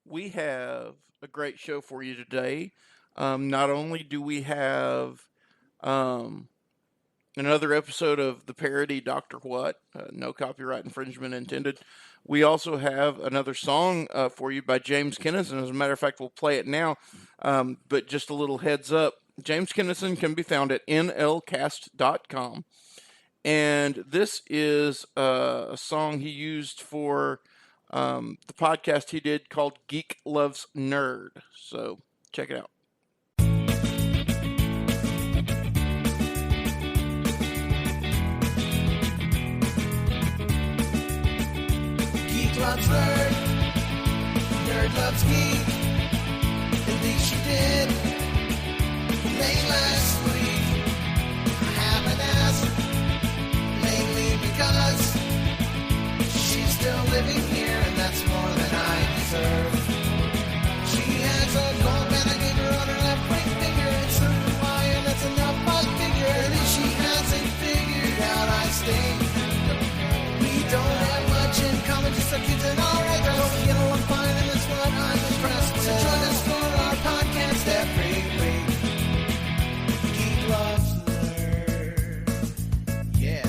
we have a great show for you today. Not only do we have um, another episode of the parody Doctor What, no copyright infringement intended, we also have another song for you by James Kennison. As a matter of fact, we'll play it now. But just a little heads up, James Kennison can be found at nlcast.com. And this is a song he used for the podcast he did called Geek Loves Nerd. So check it out. Geek loves nerd, nerd loves geek. At least she did late last week. I haven't asked lately because she's still living here, and that's more than I deserve. She has a gold band I gave her on her left ring finger. It's a wire, and that's enough, I figure. At least she hasn't figured out I stink. We don't have much in common, just like kids and alright. I hope you get along fine, and that's what I'm impressed with. So join us for our podcast every week. Geek loves nerd. Yeah.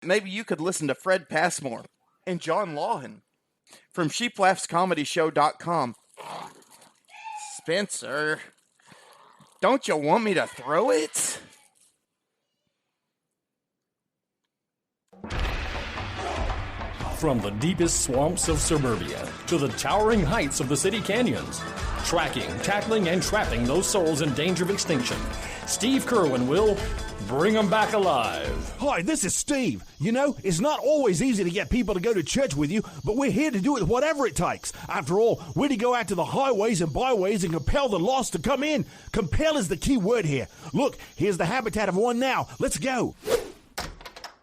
Maybe you could listen to Fred Passmore and John Lawhan from sheeplaughscomedyshow.com. Spencer, don't you want me to throw it? From the deepest swamps of suburbia to the towering heights of the city canyons, tracking, tackling, and trapping those souls in danger of extinction, Steve Kerwin will bring them back alive. Hi, this is Steve. You know, it's not always easy to get people to go to church with you, but we're here to do it whatever it takes. After all, we're to go out to the highways and byways and compel the lost to come in. Compel is the key word here. Look, here's the habitat of one now. Let's go.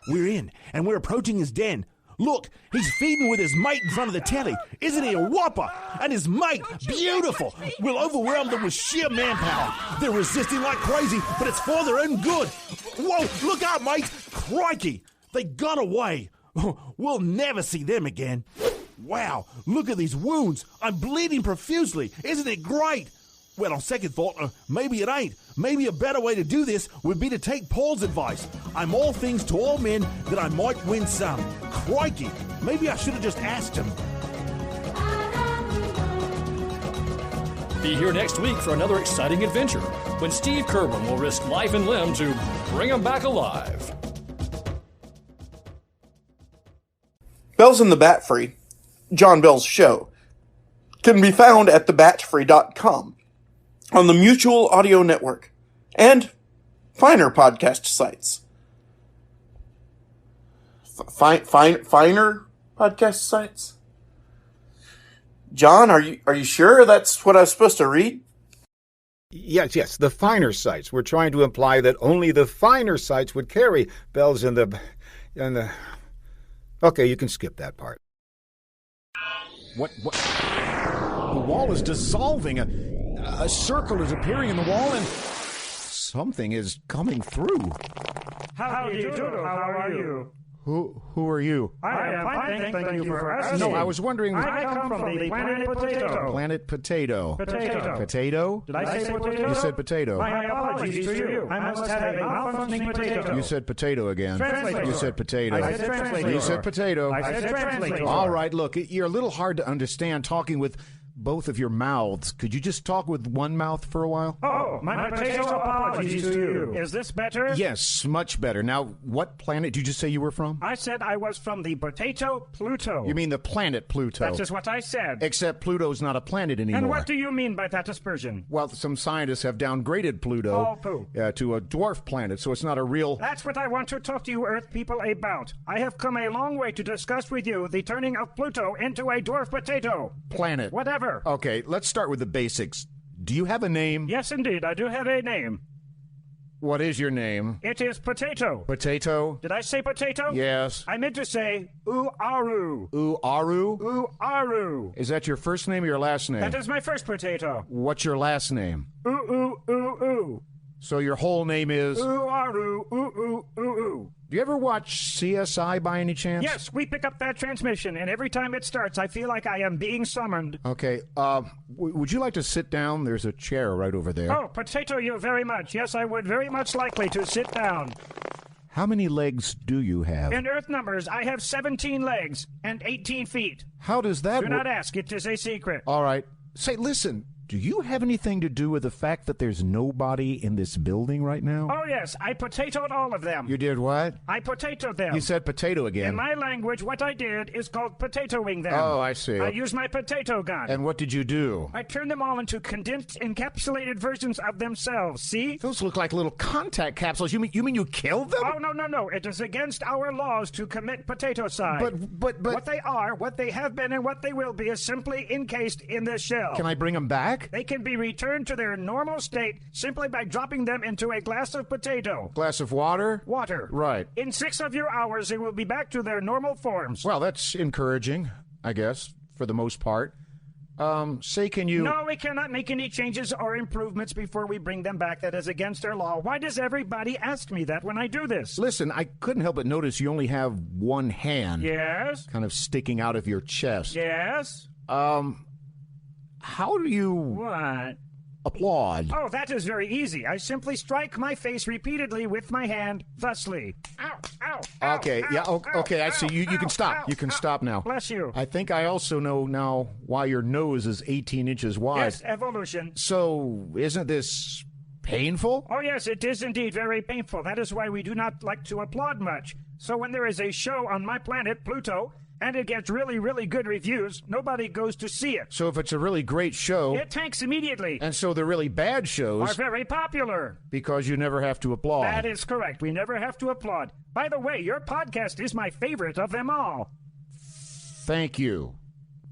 We're in, and we're approaching his den. Look, he's feeding with his mate in front of the telly. Isn't he a whopper? And his mate, beautiful. We'll overwhelm them with sheer manpower. They're resisting like crazy, but it's for their own good. Whoa, look out, mate. Crikey, they got away. We'll never see them again. Wow, look at these wounds. I'm bleeding profusely. Isn't it great? Well, on second thought, maybe it ain't. Maybe a better way to do this would be to take Paul's advice. I'm all things to all men that I might win some. Crikey, maybe I should have just asked him. Be here next week for another exciting adventure when Steve Kerwin will risk life and limb to bring them back alive. Bells in the Bat Free, John Bell's show, can be found at thebatfree.com, on the Mutual Audio Network, and finer podcast sites. Finer podcast sites? John, are you sure that's what I was supposed to read? Yes, the finer sites. We're trying to imply that only the finer sites would carry bells in the... Okay, you can skip that part. What? The wall is dissolving. A circle is appearing in the wall, and something is coming through. How do you do? How are you? Who are you? I am fine, thank you for asking. No, I was wondering... I come from the planet Potato. Planet Potato. Potato. Potato? Did I say potato? You said potato. My apologies to you. I must have a malfunctioning potato. You said potato again. Translator. You said potato. I said translator. You said potato. I said translator. All right, look, you're a little hard to understand talking with both of your mouths. Could you just talk with one mouth for a while? Oh, my potato apologies to you. Is this better? Yes, much better. Now, what planet did you just say you were from? I said I was from the potato Pluto. You mean the planet Pluto? That is what I said. Except Pluto's not a planet anymore. And what do you mean by that aspersion? Well, some scientists have downgraded Pluto to a dwarf planet, so it's not a real... That's what I want to talk to you Earth people about. I have come a long way to discuss with you the turning of Pluto into a dwarf potato. Planet. Whatever. Okay, let's start with the basics. Do you have a name? Yes, indeed, I do have a name. What is your name? It is Potato. Potato? Did I say potato? Yes. I meant to say Ooh-aru. Ooh-aru? Ooh-aru. Is that your first name or your last name? That is my first potato. What's your last name? Ooh-ooh-ooh-ooh. So your whole name is... Ooh-aru. Ooh-ooh-ooh-ooh. Do you ever watch CSI by any chance? Yes, we pick up that transmission, and every time it starts, I feel like I am being summoned. Okay, would you like to sit down? There's a chair right over there. Oh, Potato, you very much. Yes, I would very much likely to sit down. How many legs do you have? In Earth numbers, I have 17 legs and 18 feet. How does that Do not ask. It is a secret. All right. Say, listen, do you have anything to do with the fact that there's nobody in this building right now? Oh, yes. I potatoed all of them. You did what? I potatoed them. You said potato again. In my language, what I did is called potatoing them. Oh, I see. I used my potato gun. And what did you do? I turned them all into condensed, encapsulated versions of themselves. See? Those look like little contact capsules. You mean you killed them? Oh, no. It is against our laws to commit potatocide. But... What they are, what they have been, and what they will be is simply encased in this shell. Can I bring them back? They can be returned to their normal state simply by dropping them into a glass of potato. Glass of water? Water. Right. In 6 of your hours, they will be back to their normal forms. Well, that's encouraging, I guess, for the most part. Say, can you... No, we cannot make any changes or improvements before we bring them back. That is against our law. Why does everybody ask me that when I do this? Listen, I couldn't help but notice you only have one hand. Yes? Kind of sticking out of your chest. Yes? How do you... What? Applaud. Oh, that is very easy. I simply strike my face repeatedly with my hand, thusly. Ow, ow, ow, Okay, ow, yeah, ow, okay, I see. You can ow, stop. ow, You can ow. stop now. Bless you. I think I also know now why your nose is 18 inches wide. Yes, evolution. So, isn't this painful? Oh, yes, it is indeed very painful. That is why we do not like to applaud much. So when there is a show on my planet, Pluto, and it gets really, really good reviews, nobody goes to see it. So if it's a really great show... It tanks immediately. And so the really bad shows... Are very popular. Because you never have to applaud. That is correct. We never have to applaud. By the way, your podcast is my favorite of them all. Thank you.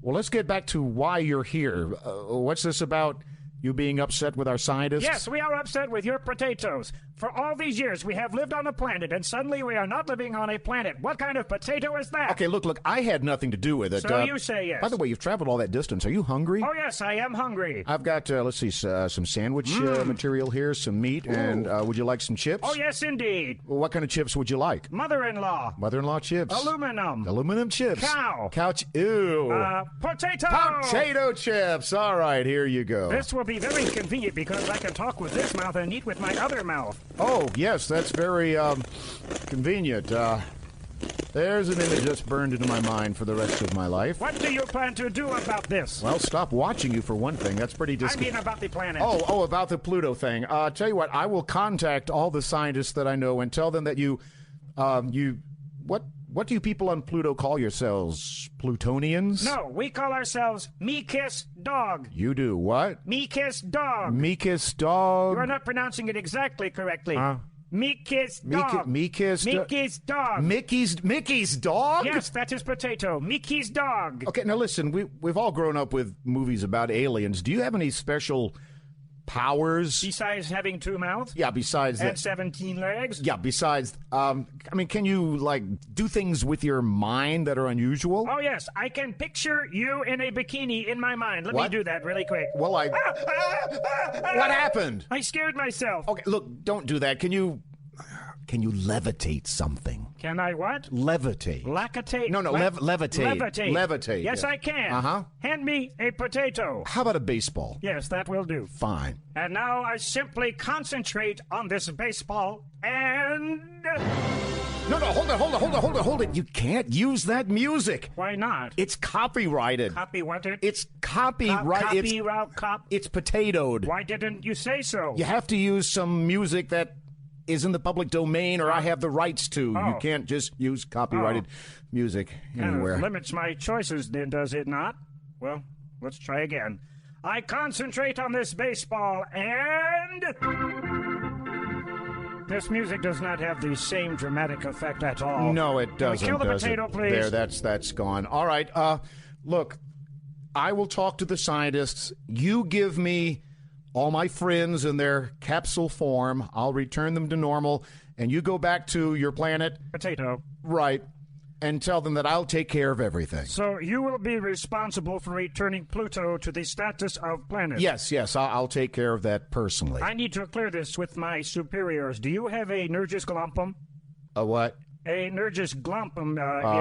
Well, let's get back to why you're here. What's this about? You being upset with our scientists? Yes, we are upset with your potatoes. For all these years, we have lived on a planet, and suddenly we are not living on a planet. What kind of potato is that? Okay, look, I had nothing to do with it. So you say yes. By the way, you've traveled all that distance. Are you hungry? Oh, yes, I am hungry. I've got, let's see, some sandwich material here, some meat, and would you like some chips? Oh, yes, indeed. Well, what kind of chips would you like? Mother-in-law. Mother-in-law chips. Aluminum. Aluminum chips. Cow. Ew. Potato. Potato chips. All right, here you go. This will be very convenient because I can talk with this mouth and eat with my other mouth. Oh, yes, that's very convenient. There's an image that's burned into my mind for the rest of my life. What do you plan to do about this? Well, stop watching you for one thing. That's pretty I mean about the planet. Oh, about the Pluto thing. Tell you what, I will contact all the scientists that I know and tell them that what do you people on Pluto call yourselves? Plutonians? No, we call ourselves Me-Kiss Dog. You do what? Me-Kiss Dog. Me-Kiss Dog? You are not pronouncing it exactly correctly. Me-Kiss Dog. Me-Kiss Dog. Mickey's Dog? Yes, that is potato. Mickey's Dog. Okay, now listen, we've all grown up with movies about aliens. Do you have any special powers? Besides having 2 mouths? Yeah, besides that. And 17 legs? Yeah, besides, can you, do things with your mind that are unusual? Oh, yes. I can picture you in a bikini in my mind. Let me do that really quick. Well, what happened? I scared myself. Okay, look, don't do that. Can you levitate something? Can I what? Levitate. Lacatate? No, levitate. Levitate. Levitate. Yes, yeah. I can. Uh-huh. Hand me a potato. How about a baseball? Yes, that will do. Fine. And now I simply concentrate on this baseball and... No, hold it. You can't use that music. Why not? It's copyrighted. Copyrighted? It's copyrighted. It's potatoed. Why didn't you say so? You have to use some music that is in the public domain, or I have the rights to. Oh. You can't just use copyrighted music anywhere. Kind of limits my choices, then, does it not? Well, let's try again. I concentrate on this baseball, and... This music does not have the same dramatic effect at all. No, it doesn't. Can we kill the potato, please? There, that's gone. All right, look, I will talk to the scientists. You give me all my friends in their capsule form. I'll return them to normal, and you go back to your planet. Potato. Right. And tell them that I'll take care of everything. So you will be responsible for returning Pluto to the status of planet? Yes, I'll take care of that personally. I need to clear this with my superiors. Do you have a Nergis Glumpum? A what? A Nergis Glumpum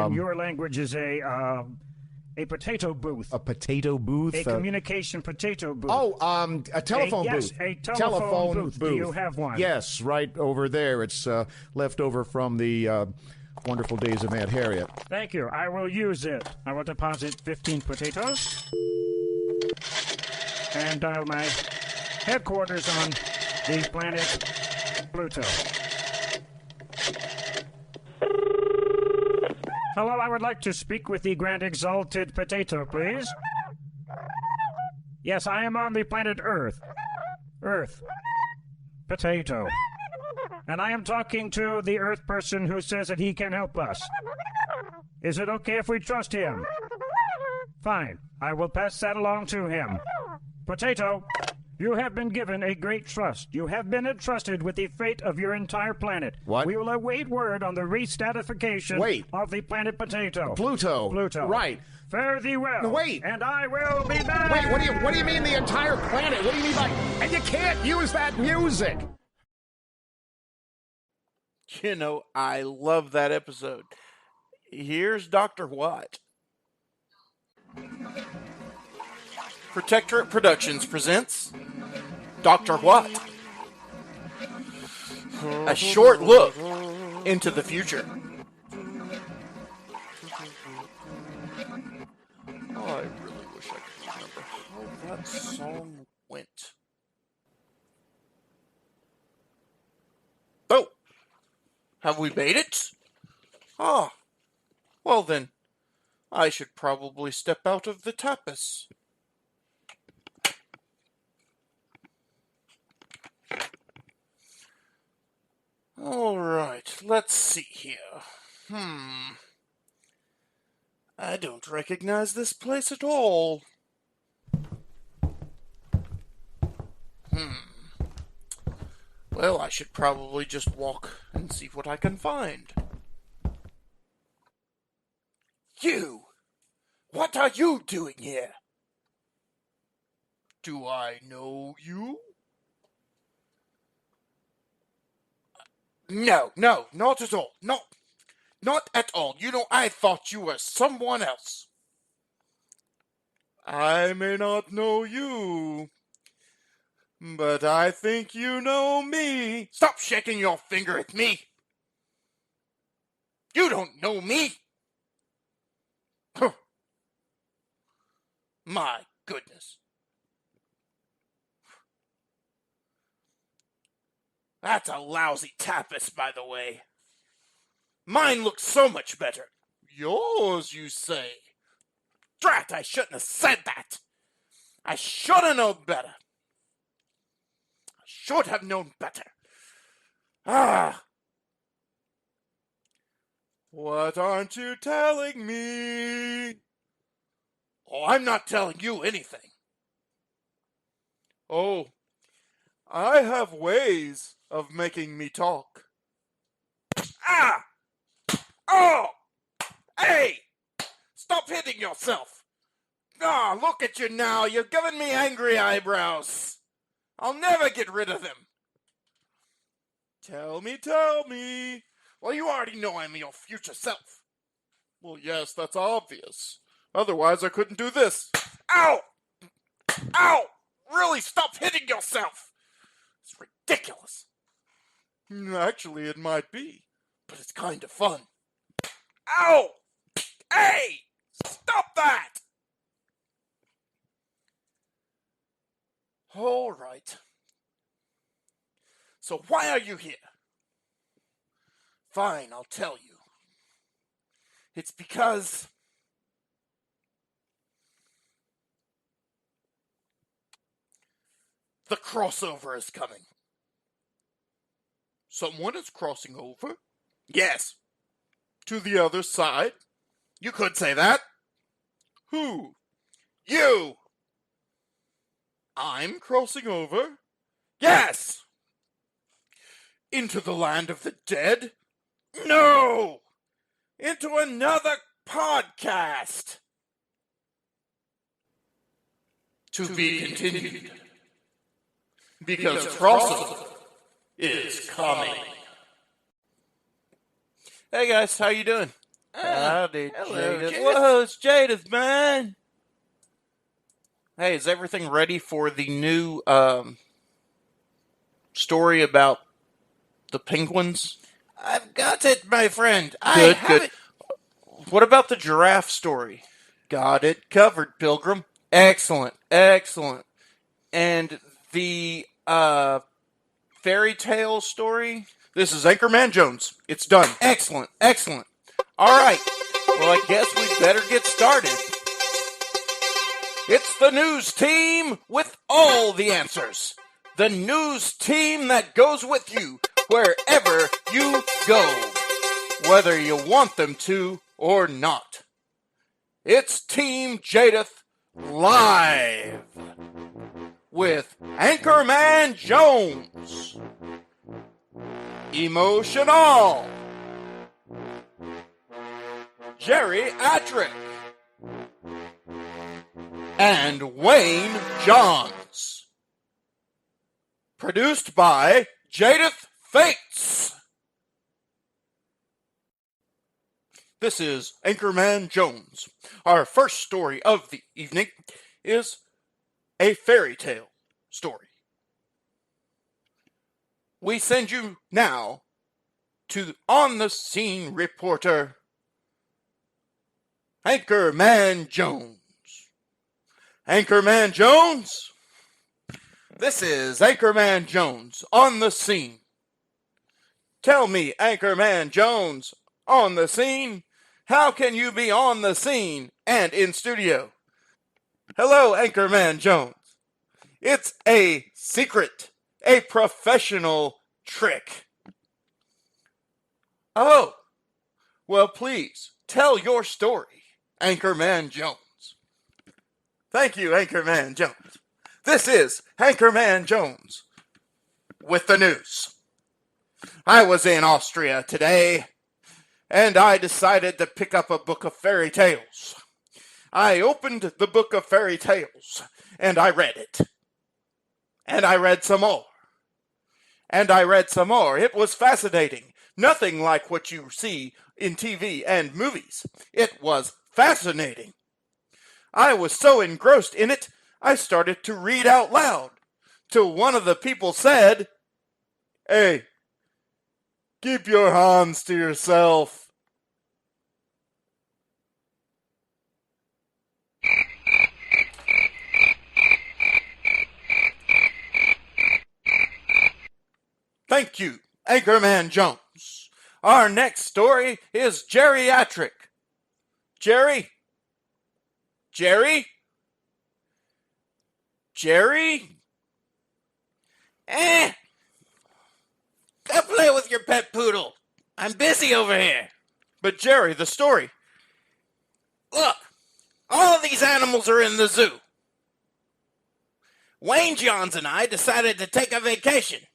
in your language is a potato booth. A potato booth? A communication potato booth. Oh, a telephone booth. Yes, a telephone booth. Do you have one? Yes, right over there. It's left over from the wonderful days of Aunt Harriet. Thank you. I will use it. I will deposit 15 potatoes and dial my headquarters on the planet Pluto. Hello, I would like to speak with the Grand Exalted Potato, please. Yes, I am on the planet Earth. Earth. Potato. And I am talking to the Earth person who says that he can help us. Is it okay if we trust him? Fine. I will pass that along to him. Potato, you have been given a great trust. You have been entrusted with the fate of your entire planet. What? We will await word on the restatification of the planet Potato. Pluto. Right. Fare thee well. No, wait. And I will be back. Wait, what do you mean the entire planet? What do you mean by... And you can't use that music! You know, I love that episode. Here's Dr. Watt. Protectorate Productions presents Dr. Watt. A short look into the future. Oh, I really wish I could remember how that song went. Oh! Have we made it? Ah. Well then, I should probably step out of the tapas. Alright, let's see here. I don't recognize this place at all. Well, I should probably just walk and see what I can find. You! What are you doing here? Do I know you? No, not at all. No, not at all. You know, I thought you were someone else. I may not know you, but I think you know me. Stop shaking your finger at me. You don't know me. Huh. My goodness. That's a lousy tapas, by the way. Mine looks so much better. Yours, you say? Drat, I shouldn't have said that. I should have known better. I should have known better. Ah. What aren't you telling me? Oh, I'm not telling you anything. Oh, I have ways of making me talk. Ah! Oh! Hey! Stop hitting yourself! Ah, look at you now. You've given me angry eyebrows. I'll never get rid of them. Tell me. Well, you already know I'm your future self. Well, yes, that's obvious. Otherwise, I couldn't do this. Ow! Ow! Really, stop hitting yourself! It's ridiculous. Actually, it might be, but it's kind of fun. Ow! Hey! Stop that! All right. So why are you here? Fine, I'll tell you. It's because the crossover is coming. Someone is crossing over? Yes. To the other side? You could say that. Who? You! I'm crossing over? Yes! Into the land of the dead? No! Into another podcast! To be continued. Because crossover is coming. Hey guys, how you doing? Howdy, Hello, Jadis. Jadis. Whoa, it's Jadis, man. Hey, is everything ready for the new story about the penguins? I've got it, my friend. I Good, have good. it. What about the giraffe story? Got it covered, Pilgrim. Excellent, excellent. And the fairy tale story? This is Anchorman Jones. It's done. Excellent, excellent. All right. Well, I guess we better get started. It's the news team with all the answers. The news team that goes with you wherever you go, whether you want them to or not. It's Team Jadith live with Anchorman Jones, Emotional, Jerry Attrick, and Wayne Johns. Produced by Jadith Fates. This is Anchorman Jones. Our first story of the evening is a fairy tale story. We send you now to on-the-scene reporter, Anchorman Jones. Anchorman Jones? This is Anchorman Jones on the scene. Tell me, Anchorman Jones, on the scene, how can you be on the scene and in studio? Hello, Anchorman Jones. It's a secret, a professional trick. Oh, well, please tell your story, Anchorman Jones. Thank you, Anchorman Jones. This is Anchorman Jones with the news. I was in Austria today, and I decided to pick up a book of fairy tales. I opened the book of fairy tales, and I read it. And I read some more. And I read some more. It was fascinating. Nothing like what you see in TV and movies. It was fascinating. I was so engrossed in it, I started to read out loud, till one of the people said, "Hey, keep your hands to yourself." Thank you, Anchorman Jones. Our next story is geriatric. Jerry? Jerry? Jerry? Go play with your pet poodle. I'm busy over here. But Jerry, the story. Look, all of these animals are in the zoo. Wayne Johns and I decided to take a vacation.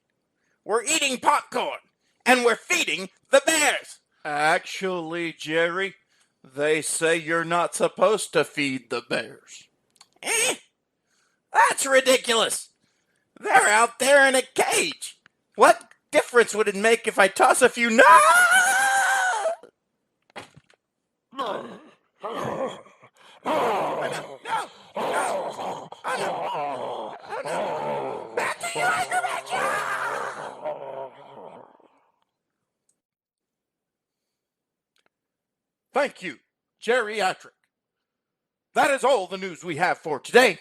We're eating popcorn, and we're feeding the bears. Actually, Jerry, they say you're not supposed to feed the bears. That's ridiculous. They're out there in a cage. What difference would it make if I toss a few nuts? Back to you, Anchorman Jones! Thank you, geriatric. That is all the news we have for today.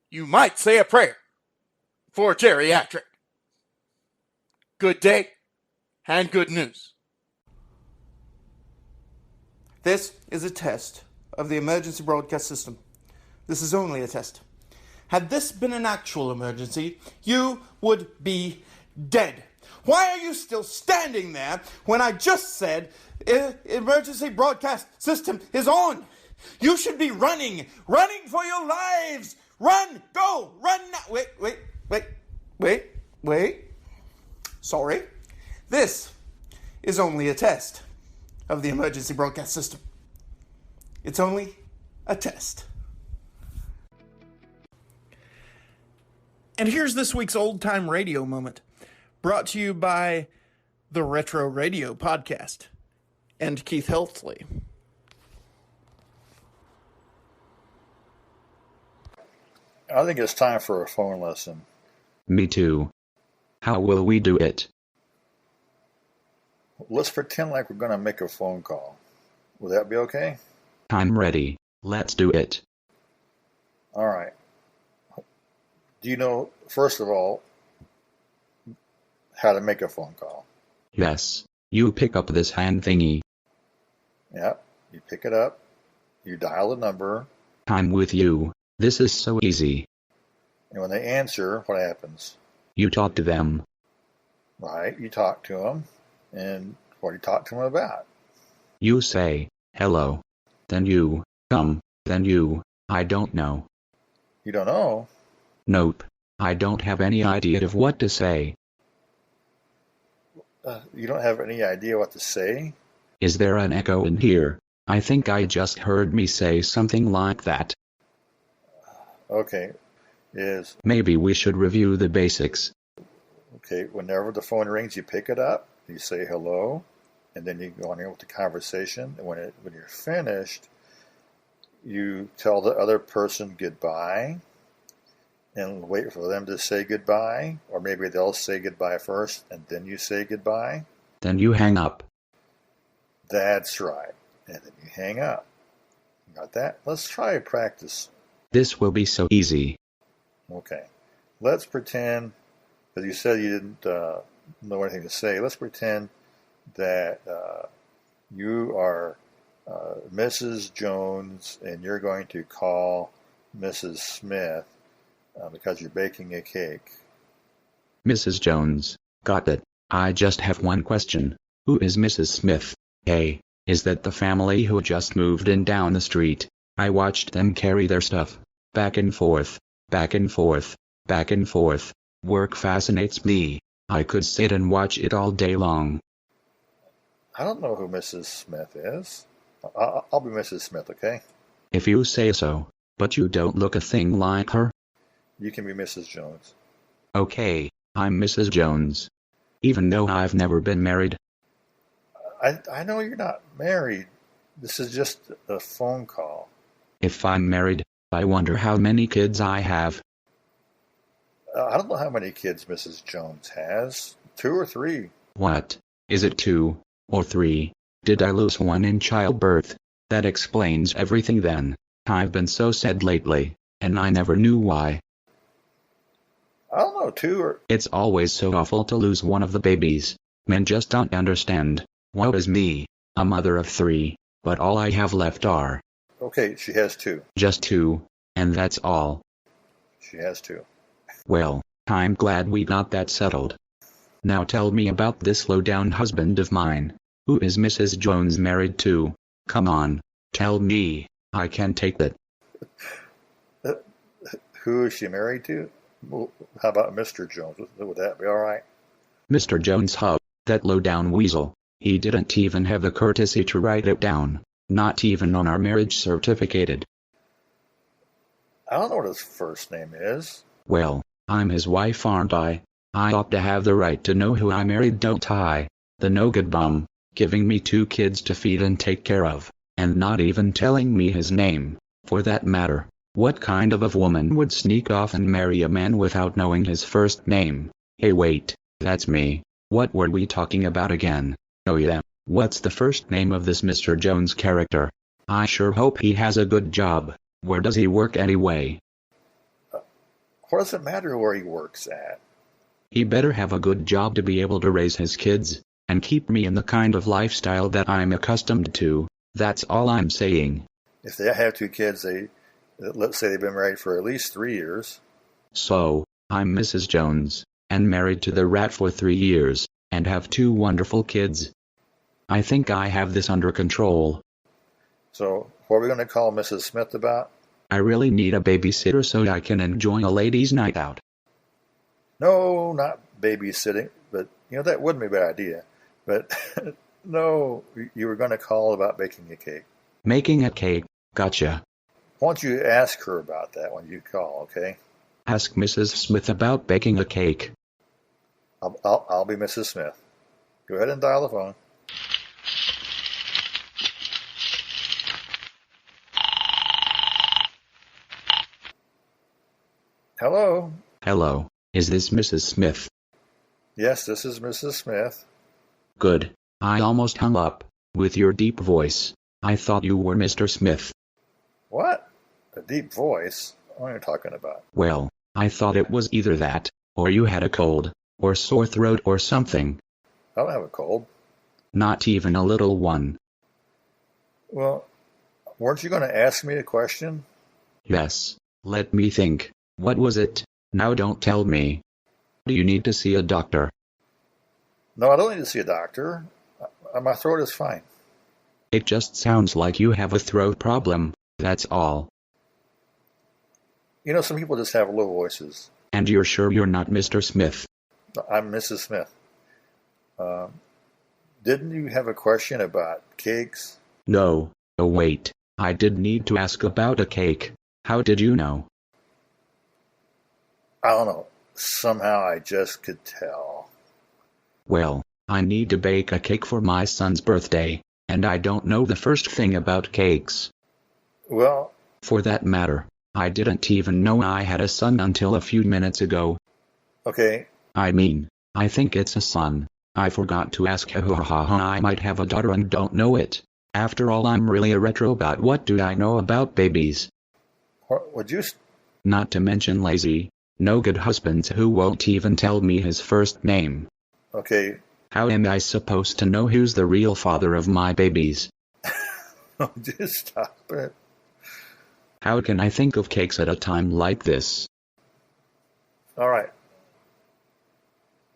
You might say a prayer for geriatric. Good day and good news. This is a test of the emergency broadcast system. This is only a test. Had this been an actual emergency, you would be dead. Why are you still standing there when I just said emergency broadcast system is on? You should be running for your lives, Run! Go! Run now! Wait. Sorry. This is only a test of the emergency broadcast system. It's only a test. And here's this week's old time radio moment, brought to you by the Retro Radio Podcast And Keith Heltsley. I think it's time for a phone lesson. Me too. How will we do it? Let's pretend like we're going to make a phone call. Will that be okay? I'm ready. Let's do it. All right. Do you know, first of all, how to make a phone call? Yes. You pick up this hand thingy. Yep. You pick it up. You dial the number. I'm with you. This is so easy. And when they answer, what happens? You talk to them. Right. You talk to them. And what do you talk to them about? You say, hello. Then you, come. Then you, I don't know. You don't know? Nope. I don't have any idea of what to say. You don't have any idea what to say? Is there an echo in here? I think I just heard me say something like that. Okay. Maybe we should review the basics. Okay, whenever the phone rings, you pick it up, you say hello, and then you go on in with the conversation. And when you're finished, you tell the other person goodbye and wait for them to say goodbye, or maybe they'll say goodbye first and then you say goodbye. Then you hang up. That's right. And then you hang up. Got that? Let's try practice. This will be so easy. Okay. Let's pretend, because you said you didn't know anything to say, let's pretend that you are Mrs. Jones and you're going to call Mrs. Smith because you're baking a cake. Mrs. Jones, got it. I just have one question. Who is Mrs. Smith? Hey, is that the family who just moved in down the street? I watched them carry their stuff. Back and forth, back and forth, back and forth. Work fascinates me. I could sit and watch it all day long. I don't know who Mrs. Smith is. I'll be Mrs. Smith, okay? If you say so. But you don't look a thing like her. You can be Mrs. Jones. Okay, I'm Mrs. Jones. Even though I've never been married. I know you're not married. This is just a phone call. If I'm married, I wonder how many kids I have. I don't know how many kids Mrs. Jones has. 2 or 3. What? Is it 2 or 3? Did I lose one in childbirth? That explains everything then. I've been so sad lately, and I never knew why. I don't know, 2 or... It's always so awful to lose one of the babies. Men just don't understand. Woe is me, a mother of 3, but all I have left are... Okay, she has 2. Just 2, and that's all. She has 2. Well, I'm glad we got that settled. Now tell me about this low-down husband of mine. Who is Mrs. Jones married to? Come on, tell me. I can't take that. Who is she married to? Well, how about Mr. Jones? Would that be all right? Mr. Jones, how? That low-down weasel. He didn't even have the courtesy to write it down. Not even on our marriage certificate. I don't know what his first name is. Well, I'm his wife, aren't I? I ought to have the right to know who I married, don't I? The no-good bum, giving me 2 kids to feed and take care of, and not even telling me his name. For that matter, what kind of a woman would sneak off and marry a man without knowing his first name? Hey wait, that's me. What were we talking about again? Oh yeah, what's the first name of this Mr. Jones character? I sure hope he has a good job. Where does he work anyway? What does it matter where he works at? He better have a good job to be able to raise his kids, and keep me in the kind of lifestyle that I'm accustomed to. That's all I'm saying. If they have 2 kids, let's say they've been married for at least 3 years. So, I'm Mrs. Jones, and married to the rat for 3 years, and have 2 wonderful kids. I think I have this under control. So, what are we going to call Mrs. Smith about? I really need a babysitter so I can enjoy a ladies' night out. No, not babysitting, but that wouldn't be a bad idea. But no, you were going to call about baking a cake. Making a cake, gotcha. Why don't you ask her about that when you call, okay? Ask Mrs. Smith about baking a cake. I'll be Mrs. Smith. Go ahead and dial the phone. Hello? Hello, is this Mrs. Smith? Yes, this is Mrs. Smith. Good. I almost hung up. With your deep voice, I thought you were Mr. Smith. What? A deep voice? What are you talking about? Well, I thought it was either that, or you had a cold, or sore throat or something. I don't have a cold. Not even a little one. Well, weren't you going to ask me a question? Yes, let me think. What was it? Now don't tell me. Do you need to see a doctor? No, I don't need to see a doctor. My throat is fine. It just sounds like you have a throat problem, that's all. Some people just have low voices. And you're sure you're not Mr. Smith? I'm Mrs. Smith. Didn't you have a question about cakes? No. Oh wait, I did need to ask about a cake. How did you know? I don't know. Somehow I just could tell. Well, I need to bake a cake for my son's birthday, and I don't know the first thing about cakes. Well, for that matter, I didn't even know I had a son until a few minutes ago. Okay. I mean, I think it's a son. I forgot to ask. I might have a daughter and don't know it. After all, I'm really a retro about what do I know about babies. What would you... Not to mention lazy, no good husbands who won't even tell me his first name. Okay. How am I supposed to know who's the real father of my babies? Just stop it. How can I think of cakes at a time like this? All right.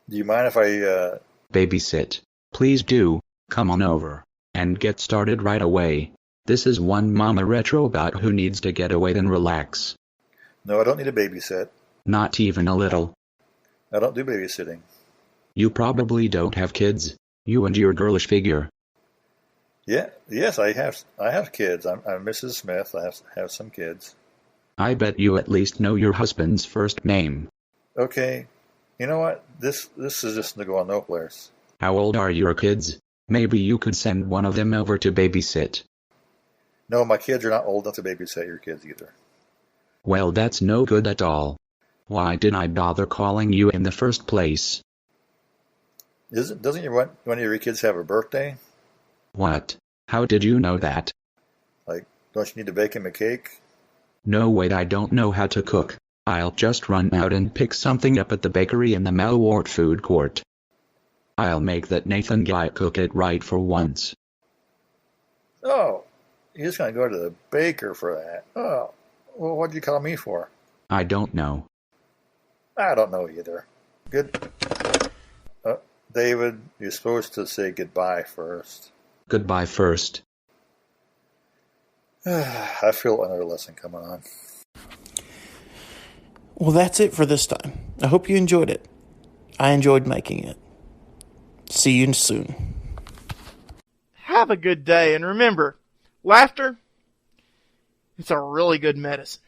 Do you mind if I, babysit? Please do. Come on over. And get started right away. This is one mama retro about who needs to get away and relax. No, I don't need a babysit. Not even a little. I don't do babysitting. You probably don't have kids. You and your girlish figure. Yes, I have kids. I'm Mrs. Smith. I have some kids. I bet you at least know your husband's first name. Okay. You know what? This is just to go on no place. How old are your kids? Maybe you could send one of them over to babysit. No, my kids are not old enough to babysit your kids either. Well, that's no good at all. Why did I bother calling you in the first place? Doesn't one of your kids have a birthday? What? How did you know that? Like, don't you need to bake him a cake? No, wait, I don't know how to cook. I'll just run out and pick something up at the bakery in the Malwart food court. I'll make that Nathan guy cook it right for once. Oh, you're just going to go to the baker for that. Oh, well, what'd you call me for? I don't know. I don't know either. Good. David, you're supposed to say goodbye first. Goodbye first. I feel another lesson coming on. Well, that's it for this time. I hope you enjoyed it. I enjoyed making it. See you soon. Have a good day, and remember, laughter, it's a really good medicine.